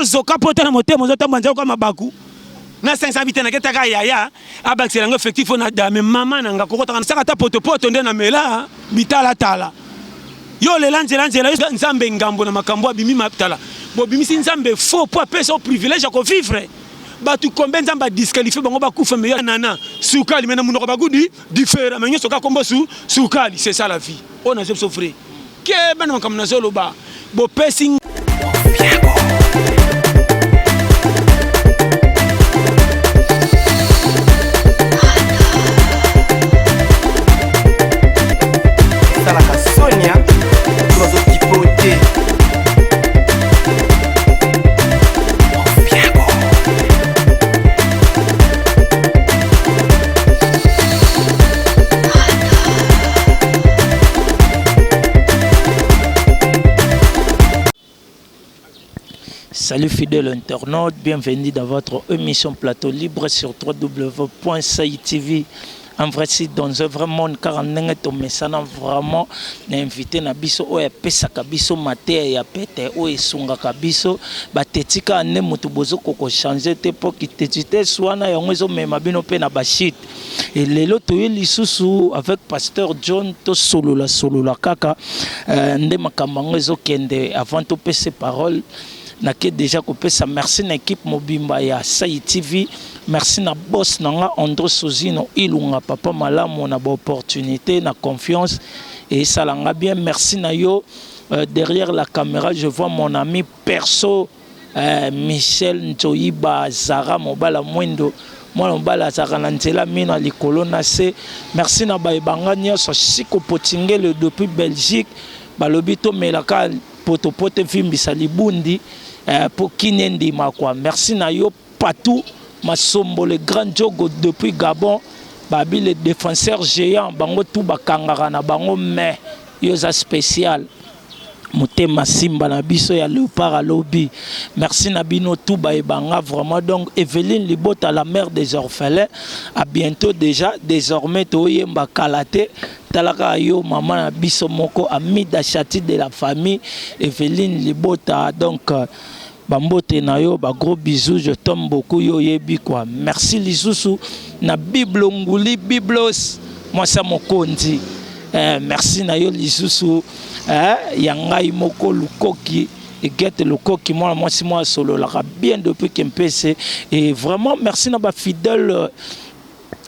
zoka poto na motema zo tambanja kwa mabaku na 500 bitena ketaka yaya abaxela ngo effectif na dame mama nanga kokota kana saka ta poto nde na mela bitala tala yo le lanzela nzambe ngambo na makambo abimi matala bo bimisi nzambe faux pour pesa au privilège ko vivre ba tu combien nzamba disqualifier bango ba kufa me nana sukali mena munoko bagudi différent mais nyoso ka kombo sukali c'est ça la vie on a souffrir ke bana comme na zolo ba bo pesi Salut fidèles internautes, bienvenue dans votre émission Plateau Libre sur www.saitv. En vrai, si dans un vrai monde, car on est au message vraiment invité na biso o ya pesa kabiso maté ya pete o esunga kabiso batetika ne mutu bozo koko changer te pour ki tetite swana ya ngwezo mema bino pe na bashit et lelo toyeli susu avec pasteur John to solola kaka nde makambo ngwezo kende avant to pese parole na ke déjà coupé ça. Merci à l'équipe Mobimba ya Sai TV, merci na boss nanga André Sozino ilunga papa malamu na opportunité na confiance et ça l'a bien. Merci na yo derrière la caméra je vois mon ami perso Michel Njoyiba Zara Mobala Mwendo moi Mobala Zara Nantela mina likolo na se. Merci na baibanga nyoso siko potingele depuis Belgique balobito melaka potopote vimbisa libundi pour Kinendi Makwa. Merci na yo Patou Masombo le grand jogo depuis Gabon babi le défenseur géant bango tout bakangara na bango mais yoza spécial Motema Simba na biso ya Léopard à lobby. Merci Nabino tout baibanga vraiment donc Evelyne Libota la mère des orphelins à bientôt déjà désormais toyemba kalate talaka yo maman na biso moko amida chati de la famille Evelyne Libota donc bambote na yo ba gros bisous je t'aime beaucoup yo yebi quoi. Merci Lisusu na Bible nguli Biblos moi ça mokondi merci na yo Lisusu yangai moko lukoki et get lukoki moi si moi solo la bien depuis qu'MPC et vraiment merci na ba fidèle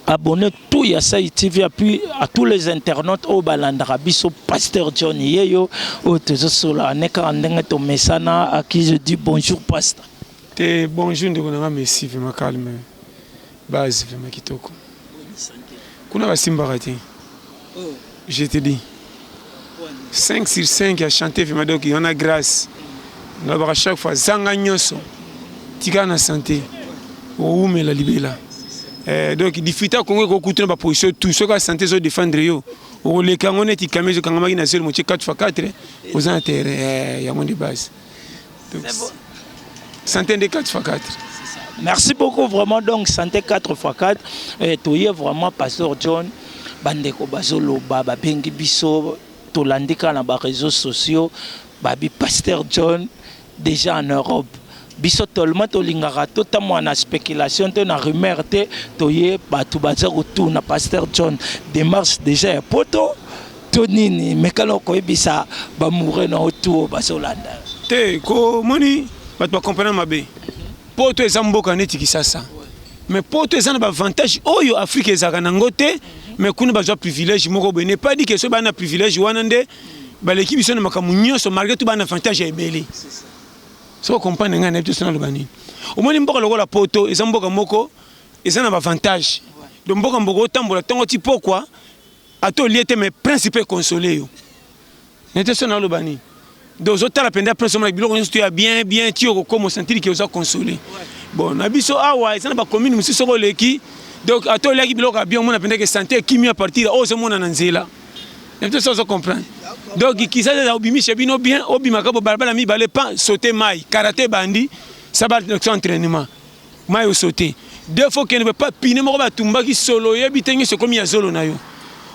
abonnez tout ya Sai TV puis à tous les internautes au balandara biso pasteur John yeyo au tezosola neka ndenge to mesana à qui je dis bonjour pasteur. Te bonjour ndeko nanga merci vraiment calme base vraiment kitoko kuna basimba rati je te dis 5 sur 5 à chanter vraiment donc il y en a grâce à chaque fois zanga nyoso tika na santé ou me la libela. Donc difficile qu'on écoute ma position tout ce que santé se défendre yo au les cangone ti camé quand ma na seul moitié 4x4 aux intérêts il y a mon de base santé de 4x4. Merci beaucoup vraiment donc santé 4x4 et toye vraiment pasteur John bandeko bazolo baba bengi biso to landika na ba réseaux sociaux babi pasteur John déjà en Europe biso tolma to lingara to tamwa na spéculation to na rumeur te toye batu bazako tout na pasteur John démarche déjà poto to nini mekalo ko ebisa ba mouré na autour basolanda te ko moni batu comprendre mabe poto ezamboka neti kisasa mais poto ezana ba avantage oyo Afrique ezaka na ngote mais kuna bazwa privilège moko bene pas dit que so bana privilège wana nde ba l'équipe biso na makamunyo so malgré tout bana avantage ebele. So comprendre nga na tout ça na lobani au moins mboka lokola poto ezamboka moko ezana ba avantage donc mboka mboko tambola tongo ti pourquoi ato liete mais principe consoler yo nete so na lobani donc zo tala penda prince mo biloko nso ya bien ti ko comme sentir que oza consoler bon na biso awa ezana ba commune musi soko leki donc ato leki biloko bien mo na penda que santé kimi à partir o se mona na nzela nete so comprendre. Donc qui s'est obimi chez bino bien obima ka balabala mi balé pas sauter maille karaté bandi ça va entraînement maille au sauter deux fois qu'il ne veut pas piner mo ba tumba ki solo yebi tengi ce comme ya solo na yo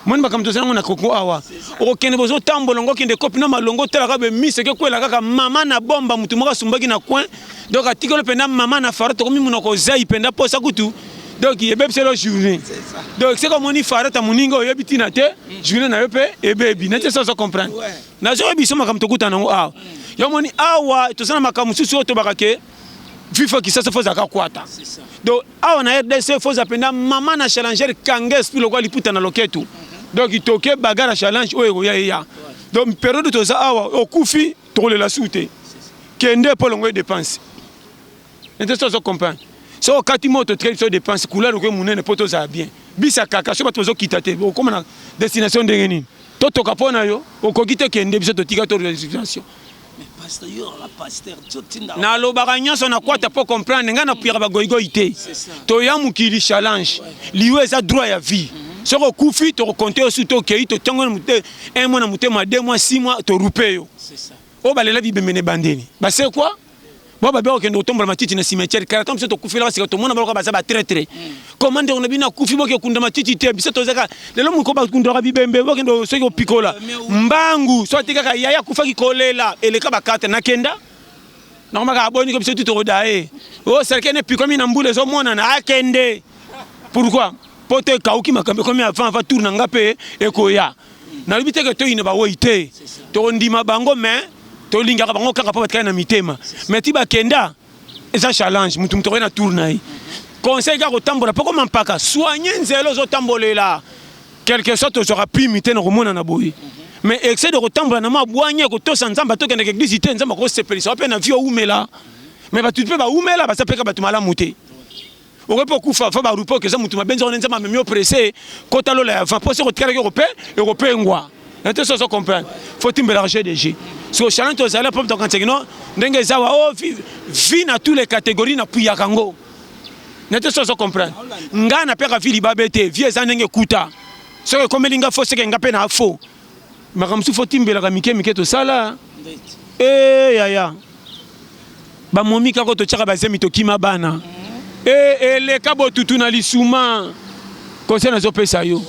Moni makamto sana na koko awa. Okende bozo tambola ngokende kopi na malongo tala ka be mise ke kwela kaka mama na bomba mutu moka sumbaki na coin. Donc atikolo penda mama na farata komi munoko zai penda posa kutu. Donc il y a même la journée. Donc c'est comme on y fait à mon ingo et bitinate, journée na yope et baby. N'était ça comprendre. Na zo biso makam tokuta na ah. Yo moni awa to sana makam susu to bakake. Vifo qui ça se faisait kwata. Donc awa na RDC faut apenda maman na challenger kanges puis le quoi liputa na loketu. Donc il toke bagara challenge o ya. Donc période to ça awa okufi to le la soute. Kende pour longue dépense. N'était ça comprendre. So kati moto très so dépense couleur que munene poto za bien bisa kaka so bato zo kitate o comme na destination de ngeni toto kapona yo o kokite kende biso to tika to destination mais pasteur yo la pasteur totinda na lo baganya so na kwata pour comprendre ngana pira ba goigoité to ya mukili challenge liwe za droit ya vie so ko kufi to compter aussi to kei to tango mute un mois na mute ma 2 mois 6 mois to rupeyo c'est ça o balela bi bemene bandeni ba c'est quoi. Bon bah ok nous tombons la matiti na cimetière car comme ça to kufila parce que tout le monde va ba très très comment on a bien kufi boke kunda matiti te biso to zaka lelo muko ba kunda ka bibembe boke ndo soko pikola mbangu so tika yaya kufa ki kolela eleka bakata na kenda na maka aboni ko biso to rodae o serkene piko mi na mbule zo mona na akende pourquoi pote kauki makambe comme avant va tourner ngape ekoya na libite que to ine ba woite to ndima bango mais to linga ka bango kaka pa batka na mitema mais ti ba kenda eza challenge mutu mutu na tourner conseil ka ko tambola poko mampaka soigner nzelo zo tambolela quelque sorte aura pu imiter na komona na boyi mais excès de retambola na mabwanye ko to sanzamba to kende église te nzamba ko sepelisa pe na vie oumela mais ba tu peux ba oumela ba sapeka ba tumala muté o ko kufa fa ba rupo ke za mutu mabenzo nzamba memio pressé ko talola va poser ko tkara ko pe e ko pengwa n'était ça comprendre faut-il mélanger des jeux so challenge to zala pop to kantekino ndenge zawa o vi na tous les catégories na puya kango n'était ça comprendre ngana peka vili babete vie za ndenge kuta so ko melinga fo seke ngape na fo makamsu faut-il mélanger mike to sala ya ba momi kako to chaka bazemi to kima bana le kabo tutu na lisuma conseil na zo pesa yo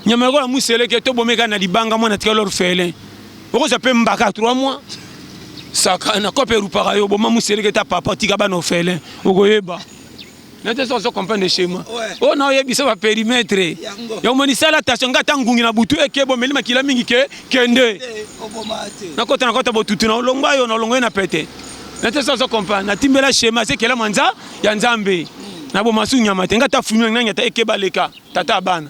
nyama ko la musele ke to bomeka na libanga mwana tika l'orphelin oko ça peut mbaka 3 mois ça na ko peru para yo boma musele ke ta papa tika bana orphelin oko yeba n'était ça comprendre chez moi oh non yebi ça va périmètre yo moni sala attention ngata ngungi na butu eke bo melima kila mingi ke kende na kota botutu na longba yo na longwe na pete n'était ça comprendre na timbela schéma c'est kela manza ya nzambe na bo masu nyama te ngata fumi na nyata eke baleka tata bana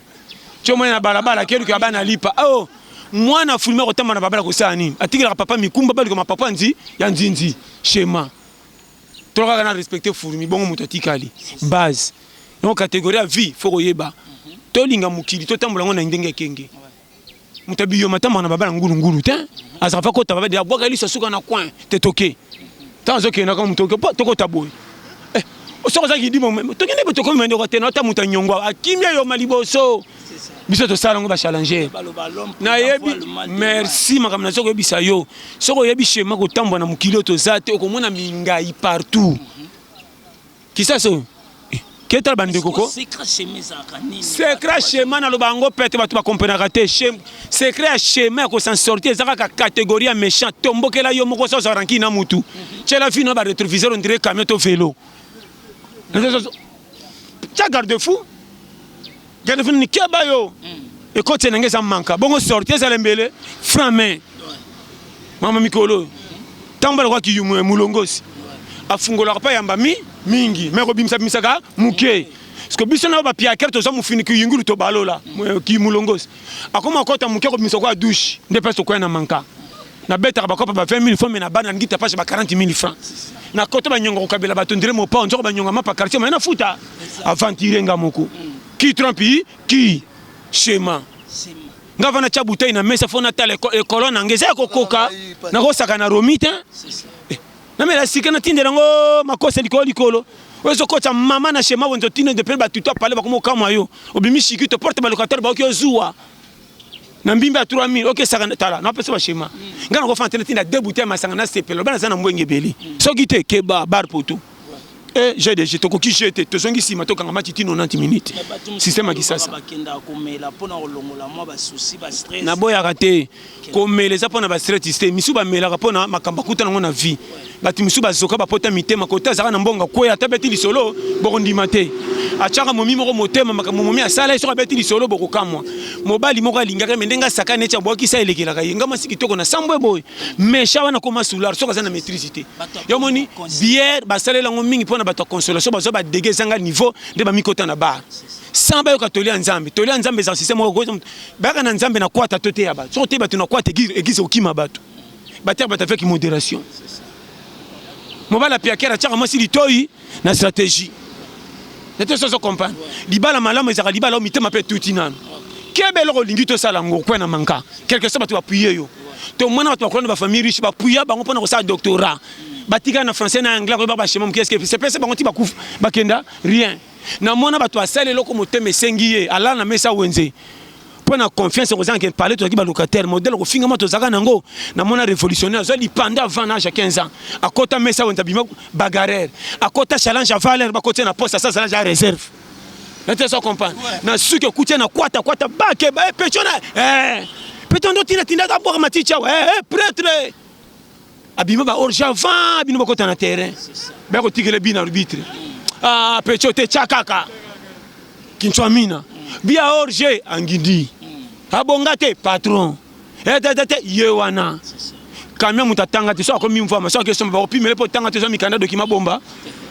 choma na balabala kelu ka bana lipa oh mwana fulme ko tamba na babala ko sani atikira papa mikumba bali ko mapapa nzi ya nzinzi schéma to ka na respecter fulmi bongo muto tikali base donc catégorie à vie faut yeba to linga mukili to tambola ngona ndenge kenge mutabiyo matamba na babala ngulu te azafa ko tababa dia boka liso suka na coin te toke tanzo ke na ko mutoke to ko taboy o so za ki di mo to kene to ko mende ko te na ta mutanyongwa akimia yo maliboso biso to sala ngo ba challenger na yebi merci makamna soko yebisa yo soko yebi schéma ko tambwa na mukilo to zate ko mona mingai partout qui ça so ketal bande koko secret schéma na lobango pete batu ba comprendre te secret schéma ko s'en sortir za ka catégorie méchant tombokela yo moko so ranki na mutu chela fino ba rétroviseur on dirait camion to vélo ça garde fou garde fou ni keba yo et côté n'engeza manka bongo sortir za lembele frame mama mikolo tambala kwa kiyumu mulongosi afungola pa yamba mingi mais ko bimsa ka muke parce que biso na ba pia kerto za mufini ki yingulu to balola ki mulongosi akoma kota muke ko bimsa kwa douche ndepeso kwa na manka na beta ba kopa ba 20000 francs mais na bana ngita pasha ba 40000 francs na kota ba nyongo ko kabela ba tondire mo pa onzo ba nyonga mapa quartier mais na futa avant tirenga moko qui trompe qui schéma ngava na chabuta ina mesa fona tale colonne ngeza ko koka na ko saka na romite na mela sikana tindera ngo makosa likolo wezo kocha mama na schéma wonzo tine de peba tuto pale ba komo kama yo obimishi ki to porte ba locataire ba ko zuwa na mbimba 3000 OK saka tala na pesa ba schéma ngana ko fantene tinda debuter masanga na sepelo bana sana mbwenge beli so gite keba bar poto GDG tokoki jeté tozongi sima tokanga match 90 minutes système qui ça na boya raté komela za pona ba stress système misu ba mela pona makamba kuta na vie bati misu bazoka ba pota mitema kota zaka na mbonga koya tabeti lisolo bokondi mate achaka momi moko motema makambo momi asala iso kabeti lisolo bokokamwa mobali moko alingaka mendenga saka necha boki sa elekela kayinga masiki toko na sambwe boy mesha wana koma solar soka za na maîtrisité yomoni bière basalela ngo mingi pona bato consolation bazo ba dégezanga niveau de ba mikota na bar samba yo katolia nzambe za système ko baka na nzambe na kwata tote ya ba so te bato na kwata église okima bato bater bato avec modération mobala piakera chaka masi litoi na stratégie c'était ça comprendre libala malamu ezaka libala mitema pe tuti nano kebelo kolingi to sala ngo kwena manka quelque chose bato appuyer yo to mwana bato bakona ba famille riche bapuya bango pona ko sa doctorat batika na français na anglais ko ba chemin qu'est-ce que c'est pas bango ti bakuf bakenda rien na mwana bato asale loko moteme sengiye ala na mesa wenze pona confiance aux gens qui parler to ki ba locataire modèle ko finga moto zaka nango na mona révolutionnaire zo li pendant 20 ans à 15 ans à kota mesa wenza bima bagarre à kota challenge à valeur ba côté na poste ça challenge à réserve n'était ça comprendre na suke kutia na kwata ba ke ba pechona peton do tina d'abord maticha prêtre abima ba orge avant abino ba kota na terrain ba ko tigele bina arbitre pechote chakaka kinchwamina bia orge angidi abongate patron yewana kamia mutatanga te so akomi mfama so ke somba opimele po tanga te so mikanda dokima bomba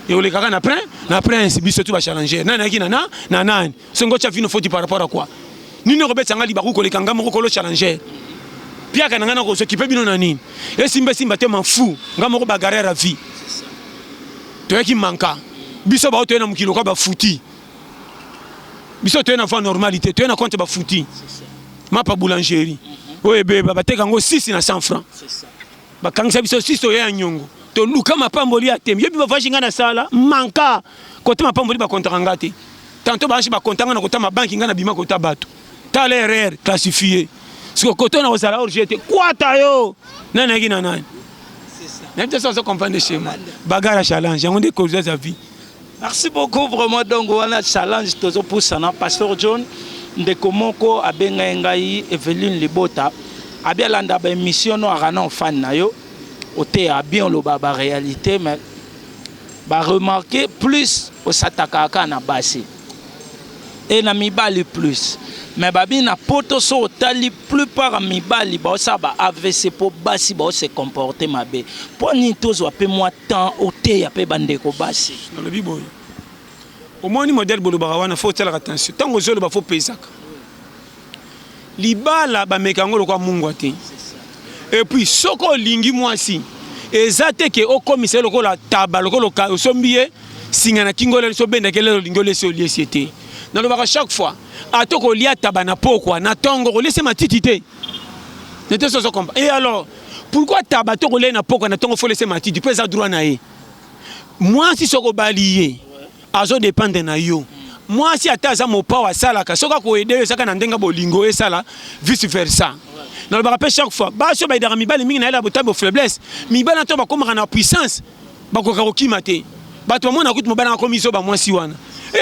et ole kaka na prince biso tu ba challenger nana ki nana nani songo cha vino foti par rapport à quoi nini robetsanga libaku ko lekanga moko ko challenger pia kana ngana ko s'occuper bino na nini et simba te manfou ngamo ko bagarre à vie to yaki manka biso ba to na mukilo ko ba futi biso to na fa normalité to na compte ba futi ma pa boulangerie oye beba bateka ngo 6 na 100 francs c'est ça ba kangisa biso 6 to ya nyongo to luka mapamboli atem yebi ba vashinga na sala manka côté mapamboli ba kontanga te tanto ba ba kontanga na kota ma banki ngana bima kota bato ta l'erreur classifié parce que côté na osala orgete kwata yo nana ki nana c'est ça même ça comprendre chez moi bagarre challenge on dit cause za vie. Merci beaucoup vraiment donc on a challenge tozo pour ça pasteur John ndeko moko abenga ngai Eveline Libota abia landa ba émission no arana fan na yo oté a bien lo ba réalité mais ba remarquer plus au satakaka na basi et na mibali plus mais babi na poto so tali plupart mibali ba ça ba AVC pour basi ba se comporter mabe poni tozo ape moi temps oté ape bandeko basi dans le biboy au moins ni modèle bolo barawana faut faire attention tant aux ba faut pesaka libala ba mekango kwa Mungu ate et puis soko lingi mwasi ezate ke o commissaire lokola taba lokola osombiye singa na kingole so benda kelelo lingole so liesiete na lo ba chaque fois atoko lia taba na pokwa na tongo laisser matitité n'était ça comprendre et alors pourquoi taba to lia na pokwa na tongo faut laisser matiti peut ça droit na ye moi si soko balié azo dépendre na yo moi si ataza mopa wa sala ka soka ko aider saka na ndenga bolingo e sala vice versa na le rappelle chaque fois ba so ba idara mibali mingi na ela botambo faiblesse mibali to ba komaka na puissance ba ko kimate ba to mona kutu mobala ko miso ba mwasi wana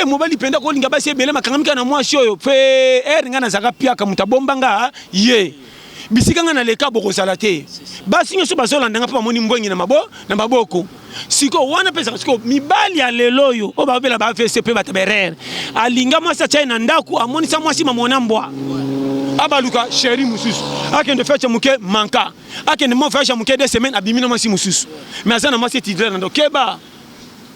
mobali penda ko linga basi ebele makangamika na mwasi oyo pe nga na zaka piaka mutabombanga ye bisika nga na leka boko sala te basi nyoso bazolanda nga pa moni mbwengi na maboko siko wana pesa siko mibali ya lelo yo o ba bela ba FCP bataberer alinga mwasa chai na ndaku amoni sa mwasi mamona mbwa abaluka chéri mususu akende fecha muke manka akende mo fecha muke 2 semaines abimina mwasi mususu mais azana mwasi tidre na ndokeba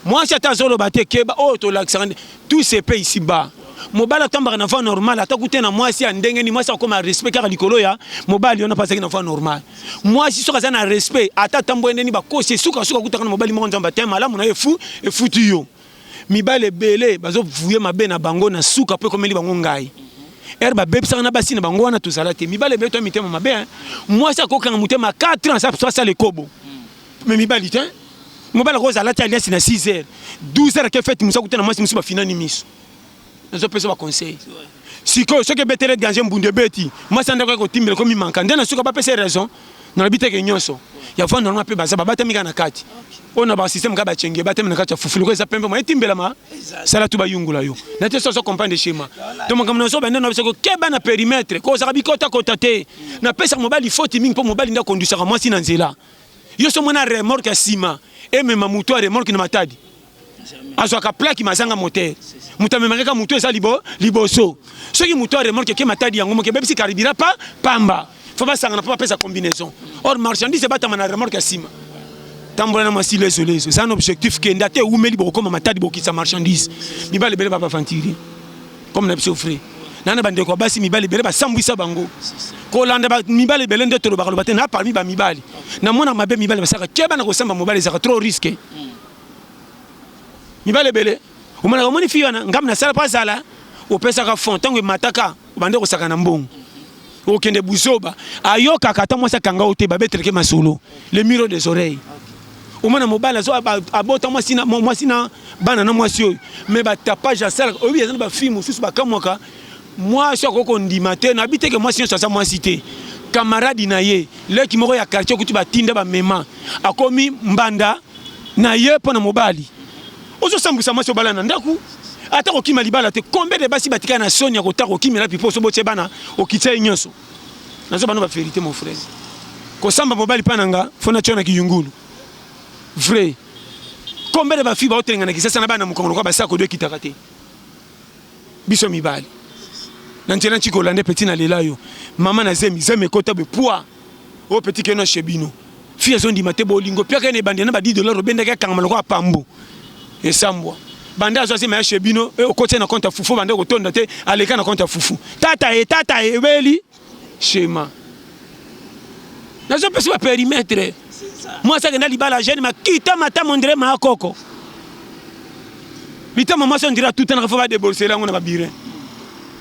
mwasi atazolo bate keba o to laksande tout ces pays ici bas mobala tambaka na fa normal atakute na mwasi ndenge ni mwasi akoma respect ka likolo ya mobali ona pasaki na fa normal mwasi soka za na respect atatambo ndeni ba kosi suka kutaka na mobali mo nzamba tema la mona efu efuti yo mibale bele bazo vuye mabe na bango na suka pe komeli bango ngai ba bebsa na basi na bango wana tozala te mibale beto mitema mabe mwasi akokanga mutema 4 ans ça le kobo mais mibali te mobala ko zala ta alias na 6 heures 12 heures ke fête musa kutana mwasi musu ba finani miso nazo pesa ba conseil siko soki betele danger mbunde beti moi ça ndako ko timbele ko mi manka ndena suka ba pesa raison na bité ke nyonso ya fa normalement pe baza babata mika na kati ona ba système ka ba chenge bateme na kati ya fufulu ko za pembe mo etimbela ma sala tu ba yungula yo na te so comprendre schéma to mo kamna so ba ndena ko keba na périmètre ko za bikota kota te na pesa mobile faut timing pour mobile nda conduire moi si na nzela yo so mona remorque ya sima et même moto remorque na matadi azo ka plaque mazanga moteur mutamemeka mutu eza liboso soki mutu remorque ke matadi yango moke bebisi karibira pa pamba faut pas sangana pas pesa combinaison or marchandise batama na remorque sima tambola na masi leso c'est un objectif que ndate umeli boko ma matadi bokisa marchandise mibale bele papa fantiri comme na biso frère nana bande ko basi mibale bele ba sambwisa bango ko landa ba mibale bele ndeto lo bakalo batena parmi ba mibale na mona mabe mibale basaka keba na ko samba mobile zaka trop risqué mibale bele umana komoni fiyo na ngam na sala pa sala opesa ka fond tango mataka bande ko saka na mbongo okende buzoba ayoka kata mwasa kanga ote babetreke masolo le miro des oreilles umana mobile zo abota mwasina bana na mwasi oyo mais ba tapage à sala obi ezana ba film susu ba kamwaka mwasi akoko ndima te na biteke mwasi nso sa mwasi te camarade na ye leki moko ya quartier kutu batinda ba mema akomi mbanda na ye pona mobile ozo sambisa mwasi obala na ndaku ata kokima libala te combien de basi batika na sonia kota kokimela pipo so boche bana okitsa nyonso nazo bana ba vérité mon frère ko samba mobile pananga fona chona kiyungulu vrai combien de ba fi ba otenga na kisasa na bana mukongo kwa basako de kitakate biso mibali na ntena chiko lande petit na lelayo mama na zemi kota be poids o petit que no chebino fi azo ndima te bolingo pia kene bande na ba $10 obenda ka kangama kwa pambo esambwa banda azo sema ya chebino okote na compte fufu bande ko tonda te aleka na compte fufu tata e weli schéma nazo pesa ba périmètre moi ça que na libala jeune ma kita mata mondre ma koko bita maman son dira tout en faut va débolser là on a ba birin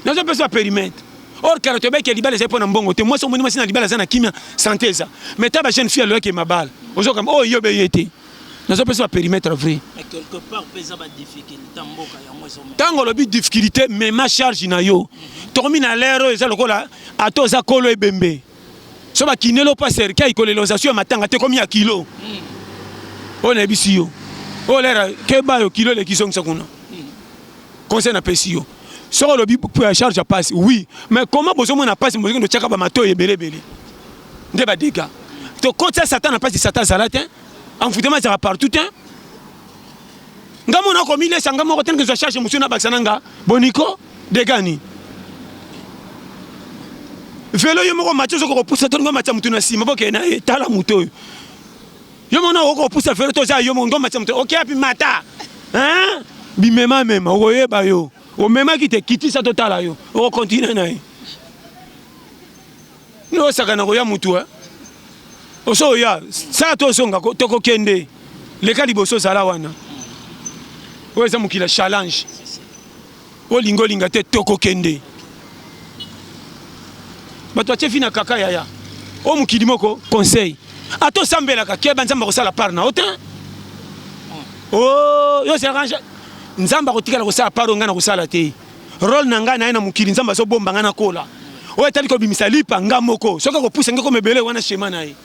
nazo pesa ba périmètre or karato be ke libala c'est pour na mbongo te moi so moni masina libala sana kimia santé ça mais ta ba jeune fille là qui ma balle ozo comme oh yo be yete nazo pesa ba périmètre vrai mais quelque part pesa ba difficulté mboka ya moi so tango lobi difficulté mais ma charge na yo tomi na lero eza lokola atoza kolo ebembe so ba kinelo pa cercueil kolelosation matanga te komi ya kilo on a bisi yo o lera ke ba yo kilo le kisong sakuna conseil na pesi yo so lobi pour la charge passe oui mais comment bozo mona passe mo no chaka ba mato ebele bele nde ba dégâts to kota satan na passe satan salatin envoûtement ça va partout hein ngamo na ko mile sanga mo ko tenke zo charge monsieur na baksananga boniko dégâts velo yo moko matcho ko poussa tongo matcha mutu na sima boke na tala muto yo mona ko poussa velo to za yo mo ndo matcha mutu OK api mata hein bimema mema o yeba yo o mema ki te kiti sa totala yo o continue na no saka na ko ya mutu o so ya sa to songa to ko kende le kaliboso sala wana o eza mukila challenge o linga te to ko kende bato atie fina kaka yaya o mukili moko conseil ato sambela ka keba nzamba ko sala par na otin oh yo se range nzamba ko tikala ko sala par ngana ko sala te rôle na ngana na mukili nzamba so bomba ngana kola o etali ko bimisa lipa ngamoko soka ko pusa ngako mebele wana schéma na ye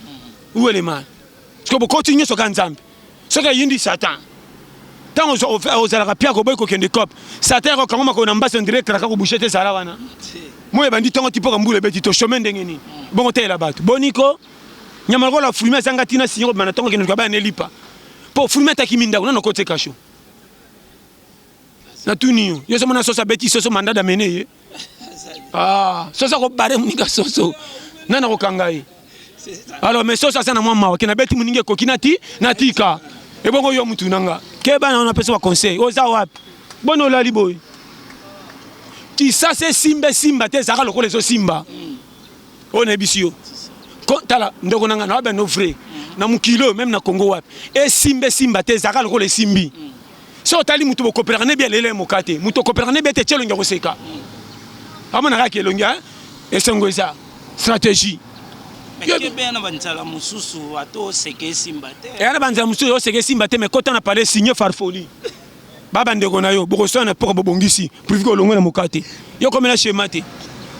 où est le mal parce que beaucoup continue so ka nzambe soka yindi satan tango aux ala pia ko boy ko kende cop satan ko kangoma ko na mbasa direct la ka ko bouchete sala wana moi bandi tongo tipo ka mbule beti to chemin ndengeni bongo te la bato boniko nyama ko la fumer sanga tina sinyo bana tongo kende ko ba ne lipa po fumer ta kiminda na no kote kasho na tuniyo yo so mona so sa beti so manda da mene ah so sa ko bare muninga so nana ko kangai alors mais so sa sana mwa ke na beti muninga ko kinati natika e bongo yo mutu nanga ke bana on appelle ça conseil o za wapi bono la liboy ti ça c'est simba te zaka lokole so simba on ebisio tala ndoko nanga na ba no vrai na mukilo même na Congo wapi e simba te zaka lokole simbi so tali mutu bo coopérer ne bien lele mokate mutu coopérer ne bete chelo ngako seka amana ka kelonga e songo ça stratégie mais bien na banzala mususu ato seke simba te e na banzala mususu o seke simba te mais quand on a parlé signer farfoli baba ndeko na yo bokoso na poko bobongisi pour que olongwe na mokate yo comme na schéma te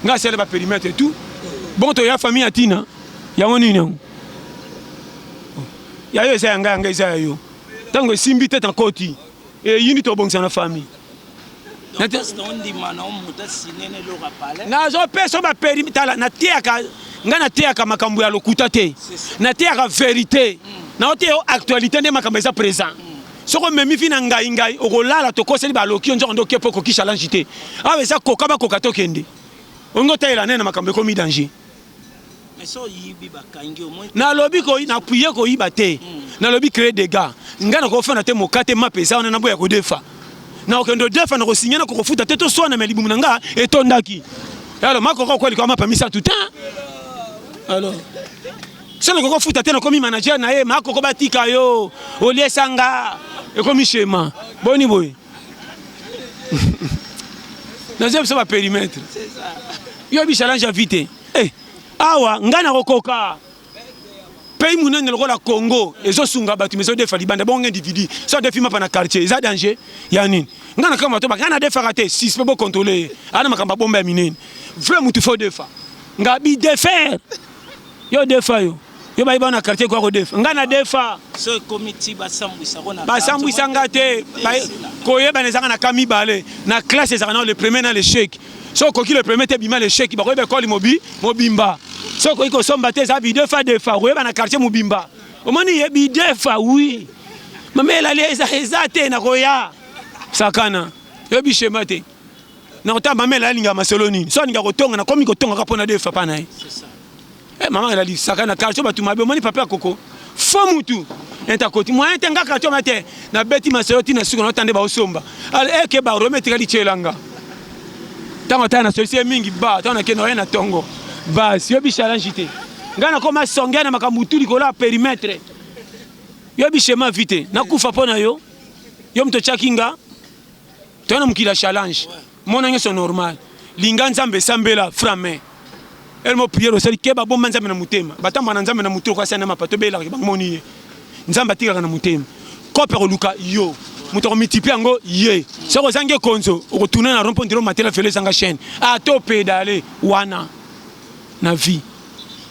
nga sele ba périmètre tout bon to ya famille atina ya ngoni nyango ya yo esa nga esa yo tango simbi tete en koti et yini to bongisa na famille nazo peso ba périmètre na tiaka nga na tiaka makambo ya lokuta te na tiaka vérité na ote actualité de makambo eza présent soko memi fina ngai okolala tokoseli baloki onzo ndo kepo koki challenge te awe eza kokaba kokato kende ongo tayela nena makambo komi danger na lobi ko na puye ko iba te na lobi créer des gars ngana ko fana te mokate mapesa ona na boya ko defa na okendo defa na ko signer na ko futa te to so na melibu nga etondaki alors makoko ko likoma pamisa tout temps alors si on a fait un commis manager, on a fait un tikayo, on a sanga, et comme schéma. Boni boy. Dans un périmètre. Il y a un challenge à vite. Eh, awa, ngana rokoka. Pays mounen le rôle à Congo, et zo sunga batu, mais zo des falibanda, bon individu, ça des films pas dans quartier, ça danger. Yanin. Ngana kama to ba, ngana des faraté, si c'est pas contrôler. Ana makamba bombe minen. Vraiment tu faut des fa. Ngabi des fer. Yo des fa yo. Yo ba ibana quartier kwa ko def ngana defa so committee basambwisa ngate koyeba nezanga na kami balé na classe ezanga na le premier na l'échec so koki le premier te bima l'échec ba koyeba ko mobimba so koki ko somba te za bi defa koyeba na quartier mobimba omoni yebi defa oui mamela leza ezate na koya sakana yebi schéma te na ota mamela linga masoloni so ninga kotonga na komi kotonga kapona defa pana c'est ça. Eh maman elle a dit ça quand quartier ba tu m'as moni papa koko fo mutu enta koti moi tenga quartier mate na beti masoloti na suko na tande ba osomba al eke ba remettre kali chelanga tango tana solution mingi ba tana ke no na tongo ba si yo bi challenge te ngana koma songa na makamutu likola périmètre yo bi schéma vite na kufa pona yo mto chakinga tona mukila challenge mona nyo normal linga nzambe sambela frame elle m'a prié au sel keba bomba nzambe na mutema batamba na nzambe na mutu kwa sana mapato bela ke bangoni nzamba tika na mutema kopero luka yo muto multiplier ngo ye soko zange konzo okotuna na rompo ndiro matela fele sanga chaîne a to pédaler wana na vie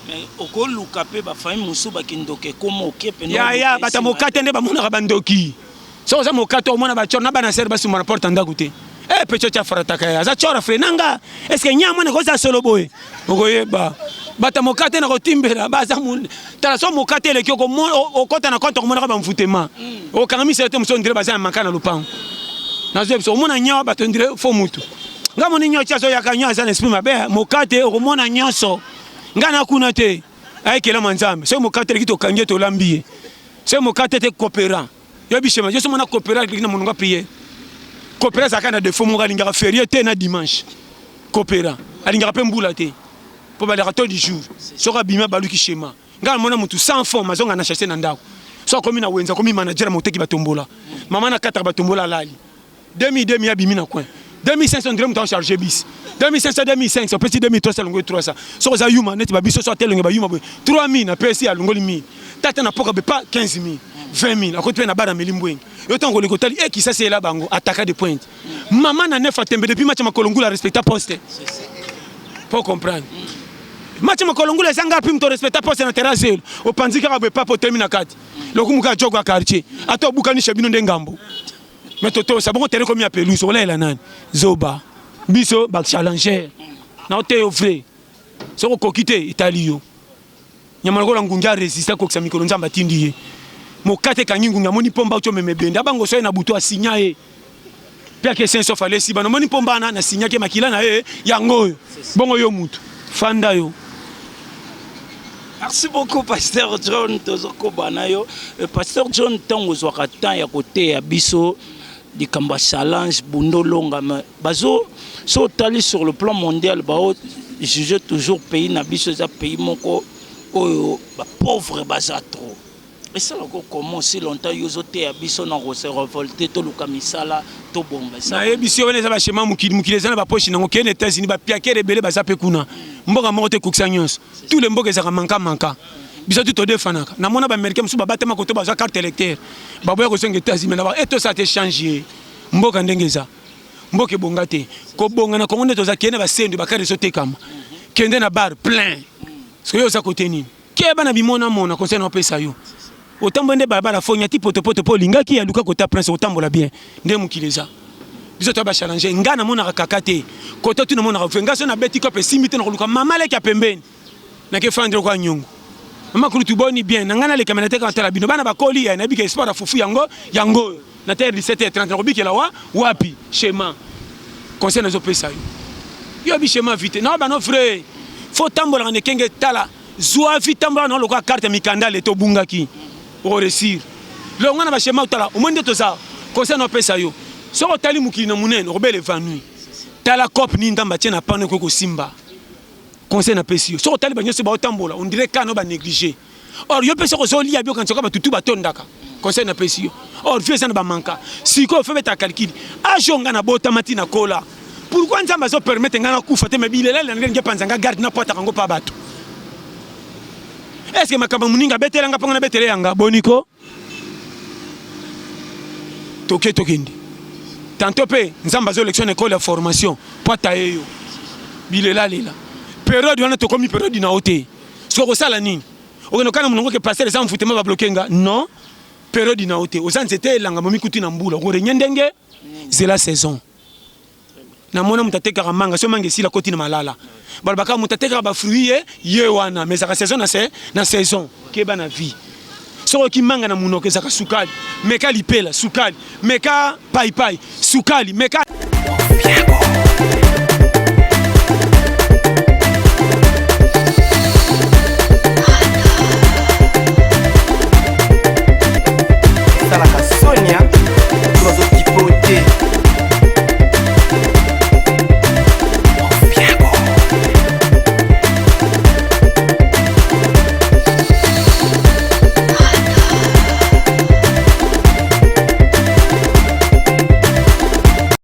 mais okoluka pe ba famille musu bakindoke komo kepe ya batamokate nde bamona ka bandoki soko za mokato omona ba chona bana ser basu mona porte ndakuté eh pecho cha farata kaya za chora frenanga est-ce que nyama ne koza solo boy okoyeba bata mokate na kotimbela baza mun tala so mokate le kyoko okota na konto komona ba mfutema okangami sete muso ndire baza makana lupango na zebi omona nyawa bato ndire fo mutu ngamo ni nyocha so yakanya za esprit mabe mokate okomona nyoso ngana kuna te ay kela manzambe so mokate le kito kanje to lambiye so mokate te coopérant yo bishema je so mona coopérant na mununga prier coopérer ça quand de faux moral ingara férié té na dimanche coopérer alingara pe mbula té pour baler rato du jour sera bima baluki schéma ngala mona mutu sans fond mazonga na chercher na ndako so comme na wenza comme manager moteki batombola mama na kata batombola lali 2000 ya bimi na coin 2500 ndire mutu charger bis 2500 petit 2300 longo 300 so za yuma net ba biso so telonge ba yuma 3000 na pesi alongoli 1000 tata na poka be pas 15000 20 000 à côté de la barre d'Amelimbouing. Et tant que le côté qui ça c'est là bango attaquer de pointe. Maman n'a neuf à tembe depuis match ma Kolongo la respecta poste. Pour comprendre. Match ma Kolongo les angar pim to respecta poste na terrasse. Au panzika ba pas pour terminer 4. Le kumuka jogo quartier. Ato bukani chabino ndengambo. Mais toto ça bon terrain comme ya pelouse on la nan. Zoba. Biso bak challenger. Na ote offre. So ko kokite Italio. Nyamalo la ngunja resista ko ksa mikolo nzamba tindiye. Mokate kangingu ngamoni pomba ucho memebenda bango so na buto asinya e pia ke senso fale si bano moni pomba na sinya ke makila na e yango bongo yo mutu fanda yo. Merci beaucoup pasteur John tozoko banayo pasteur John tango zwaka temps ya côté ya biso di kamba challenge bundolonga bazo so tali sur le plan mondial ba juger toujours pays na biso za pays moko oyo ba pauvre baza trop. Et ça comment si longtemps ils ont été habillés dans se révolter tout le camisala tout bon ça na ebisi on eza ba chema mukile za na ba poche na ngokene États-Unis ba piake rebele ba zape kuna mboka mote kuksanyos tous les mboka za manka biso tout defanaka na mona ba américain musu ba batema koto ba za carte électeur ba boya ko senga États-Unis na ba eto ça te changer mboka ndenge eza mboka ebonga te kobonga na Kongo nde toza kende basendo bakare ezotekama kende na bar plein soki oza kote nini keba na bimona mona conseil na opesa yo otambo nde balabala fonya ti potopoto po olingaki ya luka kota prince otambola bien nde mokili eza biso toya bachallange nga namonaka kaka te kota tu namonaka fe nga so nabeti kope esimbi te na koluka mama leki ya pembeni nake fandre kwa nyongo mama kulutu boni bien na nga nalekama na teka natala bino bana bakoli ya nayebika espoir afufu yango na terre 17h30 nakobikela wapi chema conseil nazopesa yo yobi chema vite na bano frère faut tambolaka ndekenge tala zwa vi tambolaka na lokola carte mikandale tobungaki oresir longa na bachema otala omoi nde toza conseil nazopesa yo soki otali mokili na monene okobela evanui tala cope nini ndamba tie na pano ekoki kosimba conseil napesi yo soki otali banyonso baotambola on dirait kana banéglige or yo mpe soki ozolia biokanisa oka batutu batondaka conseil napesi yo or vie eza na bamanka sikoyo fe beta calcule ajo nga na botama ti na kola pourquoi nzambe azopermettre nga nakufa te me bilela ndenge nge panza nga garde napwataka ngo mpa bato est ce que makambo moninga abetelanga mpongo nabetele yanga boniko tokendi tantôt mpe nzambe azoelection na ekole ya formation po ata ye yo bilela lela période wana tokomi période na o te soki okosala nini okende okana monongo ke paster eza mfutema babloke nga non période na o te oza nzete elanga momikuti na mbula okorenye ndenge zela saison namona moto atekaka manga so manga esila koti na malala balobaka moto atekaka bafruit ye wana mais ezaka saison na saison keba na vie soki oki manga na munoko ezaka sukali meka lipela sukali meka paipai sukali meka